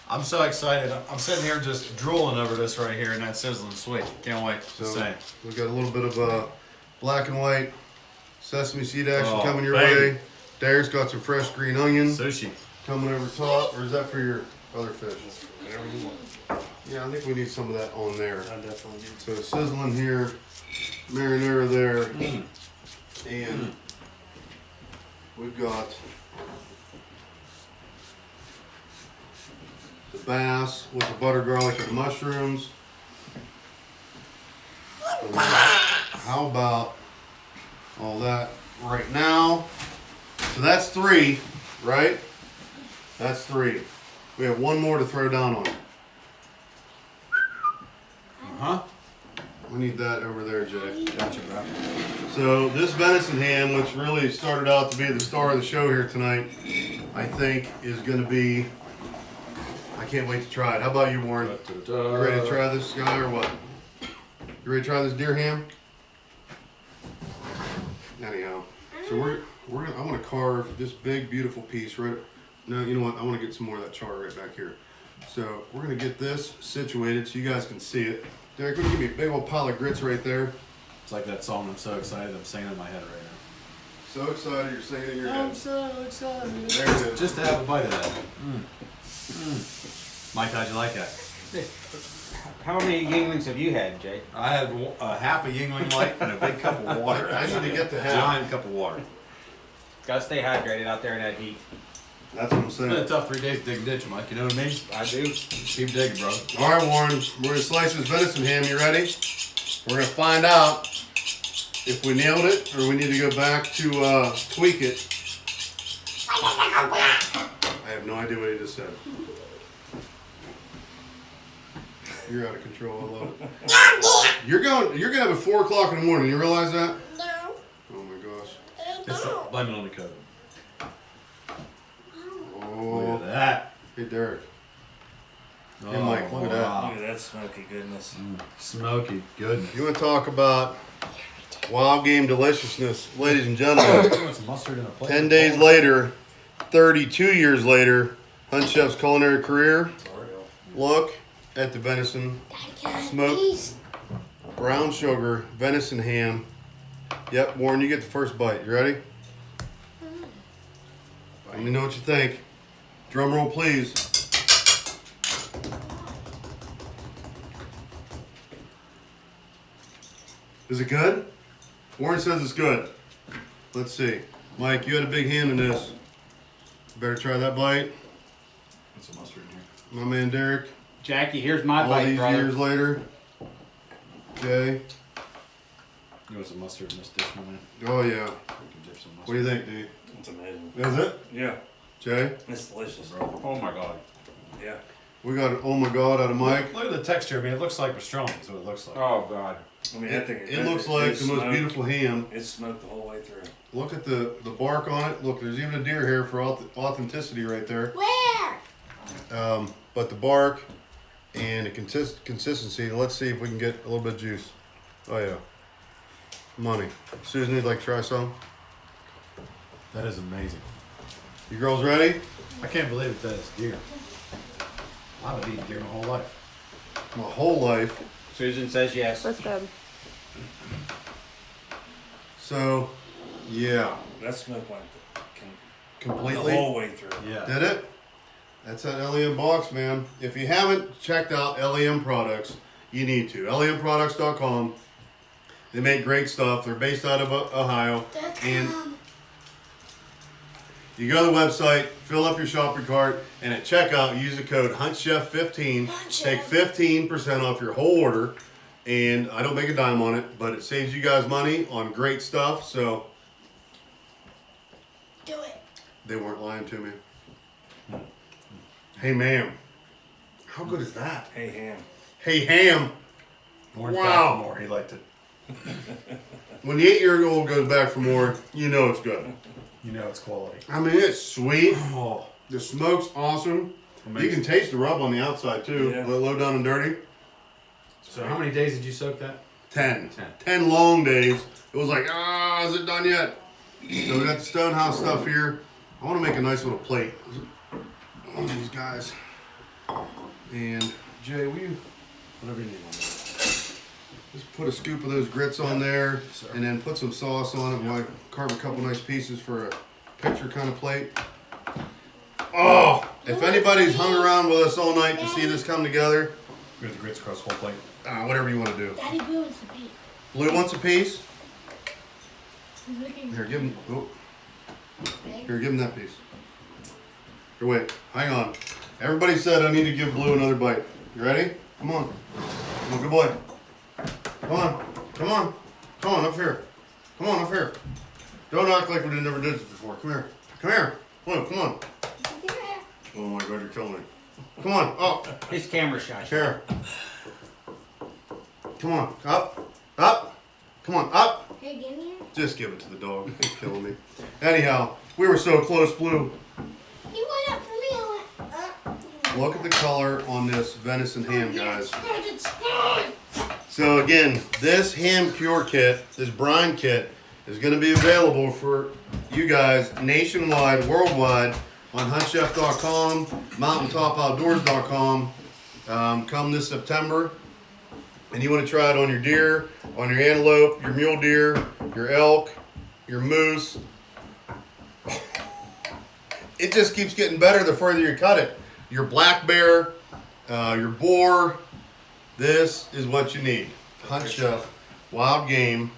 I'm so excited. I'm sitting here just drooling over this right here, and that sizzling sweet. Can't wait. So Just saying. we got a little bit of black and white sesame seed action Oh, coming your baby. way. Derek's got some fresh green onions Sushi. coming over top, or is that for your other fish? Whatever you want. Yeah, I think we need some of that on there. I definitely do. So sizzling here, marinara there, and we've got the bass with the butter, garlic, and mushrooms. And how about all that right now? So that's 3, right? That's 3. We have 1 more to throw down on. Huh? We need that over there, Jay. Gotcha, bro. So this venison ham, which really started out to be the star of the show here tonight, I think is going to be. I can't wait to try it. How about you, Warren? You ready to try this guy or what? You ready to try this deer ham? Anyhow, so I'm gonna carve this big beautiful piece right. No, you know what? I want to get some more of that char right back here. So we're gonna get this situated so you guys can see it. Derek, gonna give me a big old pile of grits right there. It's like that song. I'm so excited. I'm singing in my head right now. So excited, you're singing in your head. so excited. There it is. Just to have a bite of that. Mike, how'd you like that? How many Yinglings have you had, Jay? I had half a Yingling light and a big cup of water. I need to get the half. Giant cup of water. Gotta stay hydrated out there in that heat. That's what I'm It's been saying. a tough 3 days to dig a ditch, Mike. You know what I mean? I do. Keep digging, bro. All right, Warren, we're gonna slice this venison ham. You ready? We're gonna find out if we nailed it or we need to go back to tweak it. I have no idea what he just said. You're out of control. I love it. You're gonna have a 4 o'clock in the morning. You realize that? No. Oh my gosh. It's No. blame it on the COVID. Look Oh, at that. hey Derek. Hey, Mike, look at that. wow. Look at that smoky goodness. Smoky goodness. You want to talk about wild game deliciousness, ladies and gentlemen? You want some mustard in a plate? 10 days later, 32 years later, Hunt Chef's culinary career. Look at the venison, smoked brown sugar, venison ham. Yep, Warren, you get the first bite. You ready? Let me know what you think. Drum roll, please. Is it good? Warren says it's good. Let's see. Mike, you had a big hand in this. Better try that bite. Put some mustard in here. My man Derek. Jackie, here's my All bite, these brother. years later. Jay. You want some mustard in this dish, my man? Oh yeah. We can dip some mustard. What do you think, D? It's amazing. Is it? Yeah, Jay? it's delicious. Oh my God. Yeah. We got an oh my god out of Mike. Look at the texture. I mean, it looks like pastrami is what it looks like. Oh God. I mean, I think It looks like it's the most smoked. beautiful ham. It's smoked the whole way through. Look at the bark on it. Look, there's even a deer hair for authenticity right there. Where? But the bark and the consistency. Let's see if we can get a little bit of juice. Oh yeah. Money. Susan, you'd like to try some? That is amazing. You girls ready? I can't believe that is deer. I've been eating deer my whole life. My whole life. Susan says yes. That's good. So, yeah. That smoked like the Completely. whole way through. Yeah. Did it? That's that LEM box, man. If you haven't checked out LEM products, you need to. LEMproducts.com. They make great stuff. They're based out of Ohio. And you go to the website, fill up your shopping cart, and at checkout, use the code HuntChef15. Take 15% off your whole order. And I don't make a dime on it, but it saves you guys money on great stuff. So Do it. they weren't lying to me. Hey, ma'am. How good is that? Hey, ham. Hey, ham. Warren's Wow. back for more. He liked it. When the 8-year-old goes back for more, you know it's good. You know it's quality. I mean, it's sweet. Oh, The smoke's awesome. amazing. You can taste the rub on the outside too. Yeah. Low down and dirty. So how many days did you soak that? 10. 10. 10 long days. It was like, is it done yet? So we got the Stonehouse stuff here. I want to make a nice little plate. One of these guys. And Jay, will you, whatever you need on there. Just put a scoop of those grits on there, sir. and then put some sauce on it. While I carve a couple nice pieces for a picture kind of plate. Oh, if anybody's hung around with us all night to see this come together, We have the grits across the whole plate. whatever you want to do. Daddy Blue wants to pee. Blue wants a piece. He's looking Here, give him. Oh, big. here, give him that piece. Here, wait, hang on. Everybody said I need to give Blue another bite. You ready? Come on. Come on, good boy. Come on. Come on. Come on, up here. Come on, up here. Don't act like we never did this before. Come here. Come here. Come on, come on. Oh my God, you're killing me. Come on, up. His camera shy. Here. Come on, up. Up. Come on, up. Hey, give me it. Just give it to the dog. He's killing me. Anyhow, we were so close, Blue. He went up for me. I went, Look at the color on this venison ham, guys. It's fine. So again, this ham cure kit, this brine kit, is going to be available for you guys nationwide, worldwide, on huntchef.com, mountaintopoutdoors.com, come this September. And you want to try it on your deer, on your antelope, your mule deer, your elk, your moose. It just keeps getting better the further you cut it. Your black bear, your boar. This is what you need. Hunt Chef, wild game.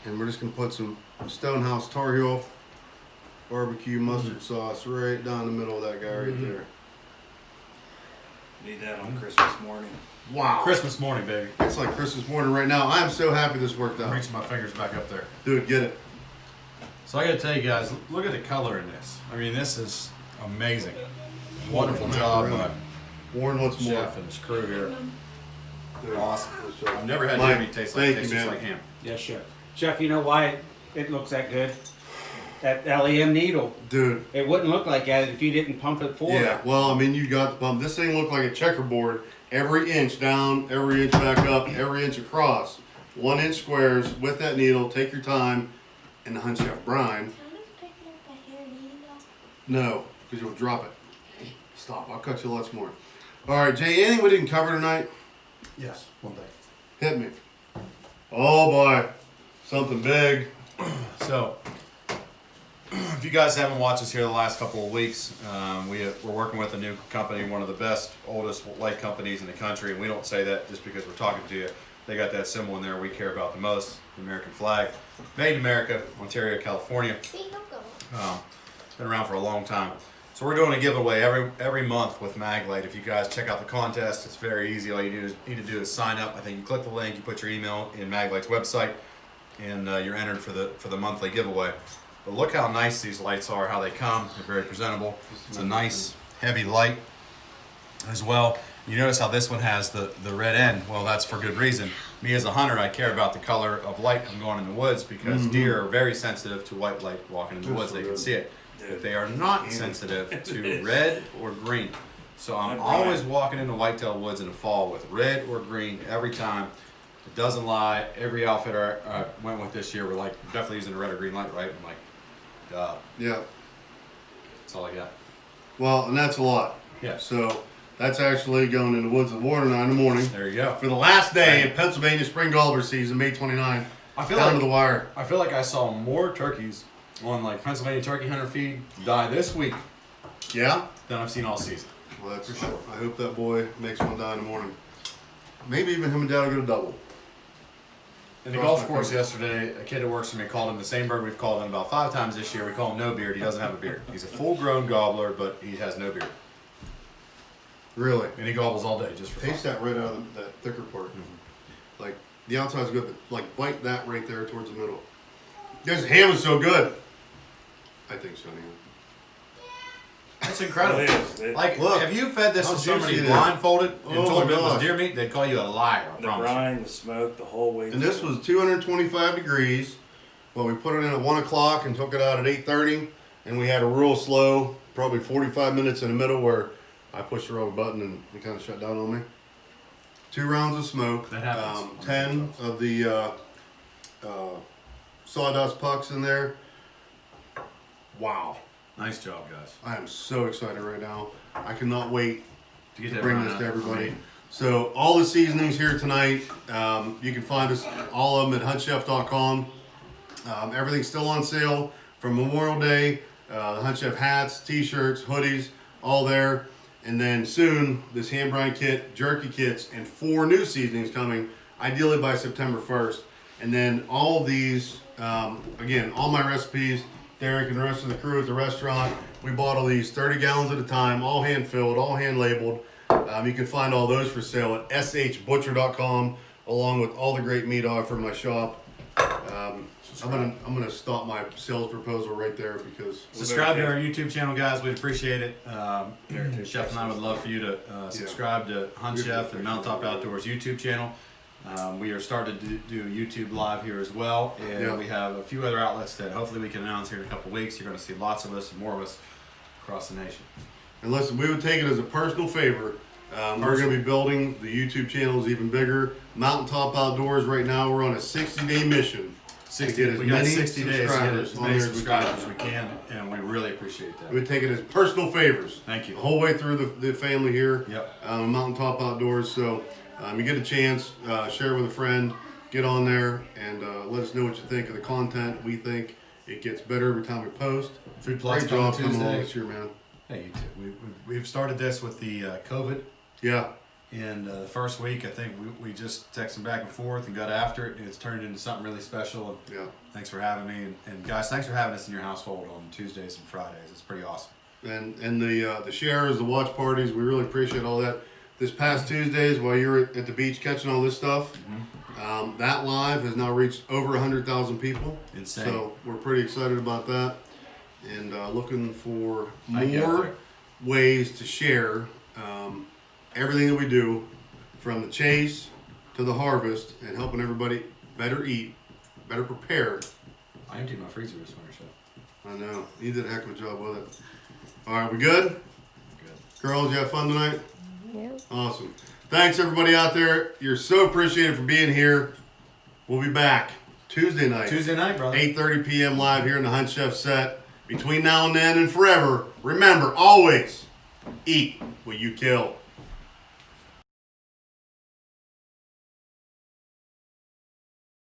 And we're just going to put some Stonehouse Tar Heel barbecue mustard sauce right down the middle of that guy right there. Need that on Christmas morning. Wow. Christmas morning, baby. It's like Christmas morning right now. I am so happy this worked I'm out. reaching my fingers back up there. Dude, get it. So I got to tell you guys, look at the color in this. I mean, this is amazing. Wonderful job by Warren wants more. chef and his crew here. Dude, Awesome. let's try. I've never had Mike, ham taste like thank this. you, Tastes man. like ham. Yes, Chef. Chef, you know why it looks that good? That LEM needle. Dude, It wouldn't look like that if you didn't pump it forward. yeah, well, I mean, you got the pump. This thing looked like a checkerboard. Every inch down, every inch back up, every inch across. 1 inch squares with that needle. Take your time. And the Hunt Chef brine. Kind of picking up a hair needle. No, because you'll drop it. Stop. I'll cut you lots more. All right, Jay, anything we didn't cover tonight? Yes, one thing. Hit me. Oh, boy. Something big. So, if you guys haven't watched us here the last couple of weeks, we're working with a new company, one of the best, oldest light companies in the country, and we don't say that just because we're talking to you. They got that symbol in there we care about the most, the American flag. Made in America, Ontario, California. See, don't go. It's been around for a long time. So we're doing a giveaway every month with Maglite. If you guys check out the contest, it's very easy. All you need to do is sign up. I think you click the link, you put your email in Maglite's website, and you're entered for the monthly giveaway. But look how nice these lights are, how they come. They're very presentable. It's a nice, heavy light as well. You notice how this one has the red end. Well, that's for good reason. Me as a hunter, I care about the color of light I'm going in the woods because deer are very sensitive to white light walking in the woods. They can see it. But they are not sensitive to red or green. So I'm always walking into whitetail woods in the fall with red or green every time. It doesn't lie. Every outfit I went with this year, we're like definitely using a red or green light, right? I'm like, duh. Yeah. That's all I got. Well, and that's a lot. Yeah. So that's actually going in the woods of Warren 9 in the morning. There you go. For the last day of Pennsylvania spring gobbler season, May 29th. I feel down like to the wire. I feel like I saw more turkeys on like Pennsylvania turkey hunter feed die this week Yeah? than I've seen all season. Well, that's for sure. I hope that boy makes one die in the morning. Maybe even him and Dad will get a double. In the Cross golf my course fingers. yesterday, a kid that works for me called him the same bird we've called him about 5 times this year. We call him No Beard. He doesn't have a beard. He's a full-grown gobbler, but he has no beard. Really? And he gobbles all day just for Taste fun. that right out of that thicker part. Like, the outside's good, but like bite that right there towards the middle. This ham is so good. I think so, anyway. That's incredible. It is. Like, Look, if you fed this how to somebody juicy it is. blindfolded and Oh told them it my was gosh. deer meat, they'd call you a liar. I The promise you. brine, the smoke, the whole way. And this through. was 225 degrees. But we put it in at 1 o'clock and took it out at 8:30. And we had a real slow, probably 45 minutes in the middle where I pushed the wrong button and it kind of shut down on me. 2 rounds of smoke. That happens. 10 of the sawdust pucks in there. Wow. Nice job, guys. I am so excited right now. I cannot wait To get to that bring brine this out. to everybody. So all the seasonings here tonight, you can find us all of them at huntchef.com. Everything's still on sale from Memorial Day. The Hunt Chef hats, t-shirts, hoodies, all there. And then soon, this hand brine kit, jerky kits, and 4 new seasonings coming, ideally by September 1st. And then all of these, again, all my recipes, Derek and the rest of the crew at the restaurant, we bottle these 30 gallons at a time, all hand filled, all hand labeled. You can find all those for sale at shbutcher.com, along with all the great meat I offer in my shop. I'm gonna stop my sales proposal right there because Subscribe to our YouTube channel, guys. We'd appreciate it. Chef and I would love for you to subscribe to Hunt Chef and Mountaintop Outdoors YouTube channel. We are starting to do YouTube live here as well, and Yeah. we have a few other outlets that hopefully we can announce here in a couple weeks. You're going to see lots of us and more of us across the nation. And listen, we would take it as a personal favor. We're going to be building the YouTube channels even bigger. Mountaintop Outdoors right now, we're on a 60-day mission. to get as We got many 60 days to get subscribers as on many there as we subscribers as can. we can, and we really appreciate that. We would take it as personal favors. Thank you. The whole way through the family here. Yep. Mountaintop Outdoors. So you get a chance, share with a friend, get on there, and let us know what you think of the content. We think it gets better every time we post. Food Plus Great job coming coming along Tuesday. this year, man. Hey, you too. We've started this with the COVID. Yeah. And the first week, I think we just texted back and forth and got after it. And it's turned into something really special. And Yeah. thanks for having me. And guys, thanks for having us in your household on Tuesdays and Fridays. It's pretty awesome. And the shares, the watch parties, we really appreciate all that. This past Tuesdays, while you're at the beach catching all this stuff, that live has now reached over 100,000 people. Insane. So we're pretty excited about that, and looking for I get more there. ways to share everything that we do, from the chase to the harvest, and helping everybody better eat, better prepare. I emptied my freezer this winter, so I know you did a heck of a job with it. All right, we good? good. Girls, you have fun tonight? Yeah. Awesome. Thanks everybody out there. You're so appreciated for being here. We'll be back Tuesday night. Tuesday night, brother. 8:30 p.m. live here in the Hunt Chef set. Between now and then and forever, remember, always eat what you kill.